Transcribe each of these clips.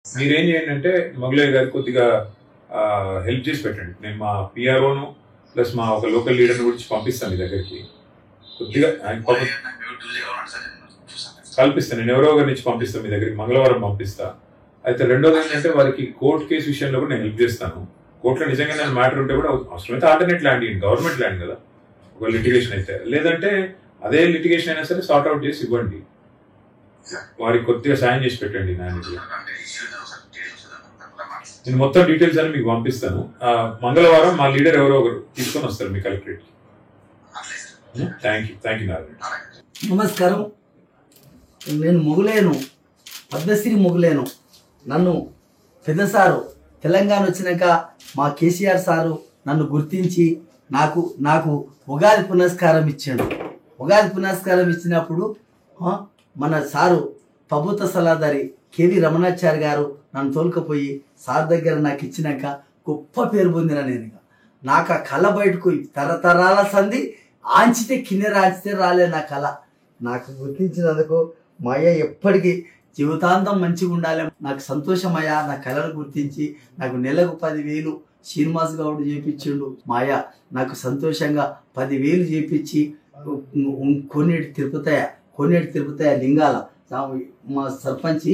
మీరేం చేయండి అంటే మొగలయ్య గారికి కొద్దిగా హెల్ప్ చేసి పెట్టండి. నేను మా పిఆర్ఓను ప్లస్ మా ఒక లోకల్ లీడర్ని గురించి పంపిస్తాను మీ దగ్గరికి. కొద్దిగా కల్పిస్తాను, నేను ఎవరో ఒకరి నుంచి పంపిస్తాను మీ దగ్గరికి, మంగళవారం పంపిస్తా. అయితే రెండోది ఏంటంటే వారికి కోర్ట్ కేసు విషయంలో కూడా నేను హెల్ప్ చేస్తాను. కోర్టులో నిజంగా నేను మ్యాటర్ ఉంటే కూడా అవసరమైతే ఆల్టర్నేట్ ల్యాండ్ ఇవ్వండి, గవర్నమెంట్ ల్యాండ్ కదా, ఒక లిటిగేషన్ అయితే. లేదంటే అదే లిటిగేషన్ అయినా సరే సార్ట్ అవుట్ చేసి ఇవ్వండి, వారికి కొద్దిగా సాయం చేసి పెట్టండి. నేను మొత్తం డీటెయిల్స్ అని మీకు పంపిస్తాను. మంగళవారం మా లీడర్ ఎవరో ఒకరు తీసుకొని వస్తారు మీ కలెక్టరేట్కి. Thank you Narayana. నమస్కారం, నేను మొగలేను, పద్మశ్రీ మొగలేను. నన్ను పెద్ద సారు తెలంగాణ వచ్చినాక మా కేసీఆర్ సారు నన్ను గుర్తించి నాకు ఉగాది పునస్కారం ఇచ్చాడు. ఉగాది పునస్కారం ఇచ్చినప్పుడు మన సారు ప్రభుత్వ సలహాదారి కేవీ రమణాచారి గారు నన్ను తోలుకపోయి సార్ దగ్గర నాకు ఇచ్చినాక గొప్ప పేరు పొందిన నేను. నాకు ఆ కళ బయటకు తరతరాల సంధి ఆంచితే కిన్నెర ఆంచితే రాలే నా కళ. నాకు గుర్తించినందుకు మా అయ్య ఎప్పటికీ జీవితాంతం మంచిగా ఉండాలి. నాకు సంతోషమయ్యా, నా కళను గుర్తించి నాకు నెలకు 10,000 శ్రీనివాస్ గౌడ్ చేపించిండు. మా అయ్య నాకు సంతోషంగా 10,000 చేపించి కొన్నేటి తిరుపతయ్య లింగాల మా సర్పంచ్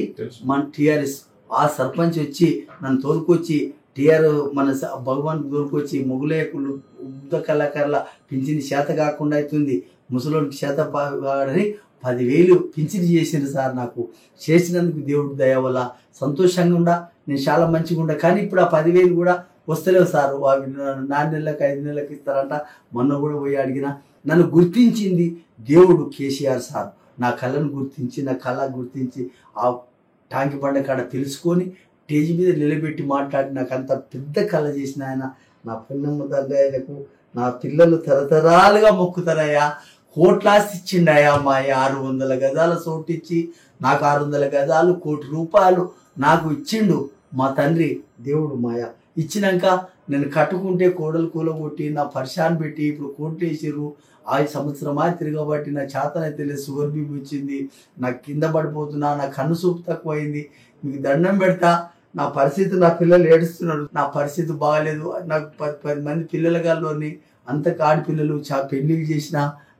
మన టీఆర్ఎస్ ఆ సర్పంచ్ వచ్చి నన్ను తోలుకొచ్చి మన భగవాన్ తోలుకొచ్చి మొగులేకులు ఉద్ద కళాకారుల పింఛని చేత కాకుండా అవుతుంది, ముసలోడికి చేత అని 10,000 పింఛని చేసిండు సార్. నాకు చేసినందుకు దేవుడి దయ వల్ల సంతోషంగా ఉండా, నేను చాలా మంచిగా ఉండా. కానీ ఇప్పుడు ఆ 10,000 కూడా వస్తలేవు సార్. 4 నెలలకు 5 నెలలకు ఇస్తారంట. మొన్న కూడా పోయి అడిగిన. నన్ను గుర్తించింది దేవుడు కేసీఆర్ సార్. నా కళను గుర్తించి, నా కళ గుర్తించి ఆ టాంకి బండ కాడ తెలుసుకొని స్టేజ్ మీద నిలబెట్టి మాట్లాడి నాకు అంత పెద్ద కళ చేసిన ఆయన. నా పిన్నమ్మ తండ్రి ఆయనకు నా పిల్లలు తరతరాలుగా మొక్కుతారయ్యా. కోట్లాస్తి ఇచ్చిండయా మా 600 గజాల చోటు ఇచ్చి నాకు 600 గజాలు ₹1,00,00,000 నాకు ఇచ్చిండు మా తండ్రి దేవుడు. మాయ ఇచ్చినాక నేను కట్టుకుంటే కోడలు కూలగొట్టి నా పరిశాన్ పెట్టి ఇప్పుడు కోట్లు వేసిర్రు. 5 సంవత్సరమా తిరగబట్టి నా చేతనైతే లేదు, షుగర్ బీపీ వచ్చింది, నాకు కింద పడిపోతున్నా, నా కన్ను చూపు తక్కువ అయింది. మీకు దండం పెడతా, నా పరిస్థితి, నా పిల్లలు ఏడుస్తున్నారు, నా పరిస్థితి బాగాలేదు. నాకు 10 మంది పిల్లలగాల్లోని అంత ఆడపిల్లలు పెళ్ళిళ్ళు చేసిన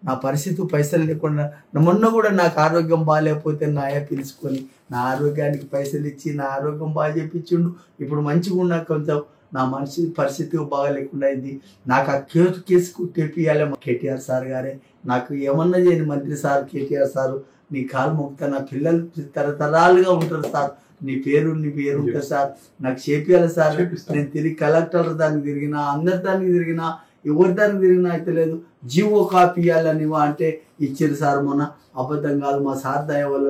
నా పరిస్థితి పైసలు లేకుండా. మొన్న కూడా నాకు ఆరోగ్యం బాగాలేకపోతే నా అయ్య పిలుచుకొని నా ఆరోగ్యానికి పైసలు ఇచ్చి నా ఆరోగ్యం బాగా చేయించిండు. ఇప్పుడు మంచిగా ఉన్నా, కొంచెం నా మనిషి పరిస్థితి బాగా లేకుండా అయింది. నాకు ఆ కేసు తెప్పియాలి కేటీఆర్ సార్ గారే. నాకు ఏమన్నా చేయని మంత్రి సార్ కేటీఆర్ సారు, నీ కాలు మొక్తా, నా పిల్లలు తరతరాలుగా ఉంటారు సార్, నీ పేరు ఉంటుంది సార్, నాకు చేపియాలి సార్. నేను తిరిగి కలెక్టర్ దానికి తిరిగినా, అందరి దానికి తిరిగినా, ఎవరి దానికి తిరిగినా అయితే లేదు. జీవో కాపీ ఇవ్వాలని అంటే ఇచ్చారు సార్. మొన్న అబద్ధం కాదు, మా సార్ దయ వల్ల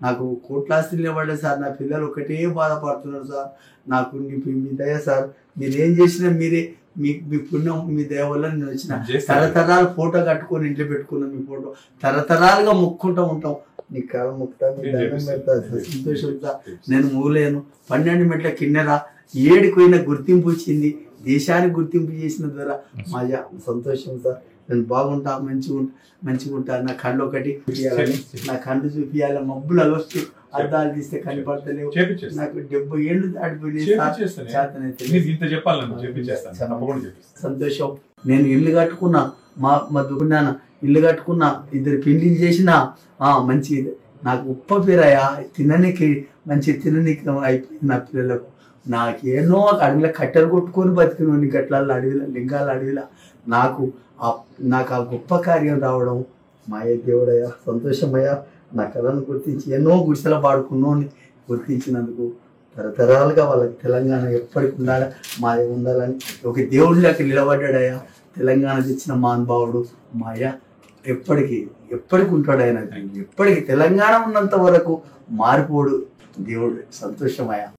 నాకు కోట్లాస్తి నిలబడ్డా సార్. నా పిల్లలు ఒకటే బాధపడుతున్నారు సార్. నాకు మీ దయ సార్, మీరు ఏం చేసినా మీరే, మీ పుణ్యం, మీ దయ వల్ల నేను వచ్చిన. తరతరాలు ఫోటో కట్టుకొని ఇంట్లో పెట్టుకున్నాం, మీ ఫోటో తరతరాలుగా మొక్కుంటూ ఉంటాం. నీ కాలం మొక్కుతా, మీ దండం పెడతా, సంతోషిస్తా. నేను మూలేను 12 మెట్ల కిన్నెర 7కి పోయిన గుర్తింపు వచ్చింది. దేశానికి గుర్తింపు చేసిన ద్వారా మా సంతోషం సార్. నేను బాగుంటా, మంచిగా ఉంటా. నా కళ్ళు ఒకటి చూపించాలని, నా కళ్ళు చూపించాలి. మబ్బులలో వస్తూ అద్దాలు తీస్తే కనపడతలేవు. నాకు 70 ఏళ్ళు దాటిపోయినాయి. సంతోషం. నేను ఇల్లు కట్టుకున్నా, మా దుకున్నాను ఇల్లు కట్టుకున్నా, 2 పెళ్లిళ్ళు చేసిన. మంచి నాకు ఉప్ప పేరయ్యా, తిననీకి మంచి తిననీకి అయిపోయింది నా పిల్లలకు. నాకేనో అడవిలో కట్టెలు కొట్టుకొని బతికినోని గట్ల అడవిలో, లింగాల అడవిలో. నాకు ఆ గొప్ప కార్యం రావడం మాయ దేవుడయ్యా, సంతోషమయ్యా. నా కళను గుర్తించి ఎన్నో గుడిసెల పాడుకున్నోని గుర్తించినందుకు తరతరాలుగా వాళ్ళకి తెలంగాణ ఎప్పటికి ఉండాలి, మాయ ఉండాలని ఒక దేవుడిలోకి నిలబడ్డాడయ్యా. తెలంగాణ తెచ్చిన మహానుభావుడు మాయ ఎప్పటికీ ఉంటాడు ఆయన. ఎప్పటికీ తెలంగాణ ఉన్నంత వరకు మారిపోడు దేవుడు. సంతోషమయ్యా.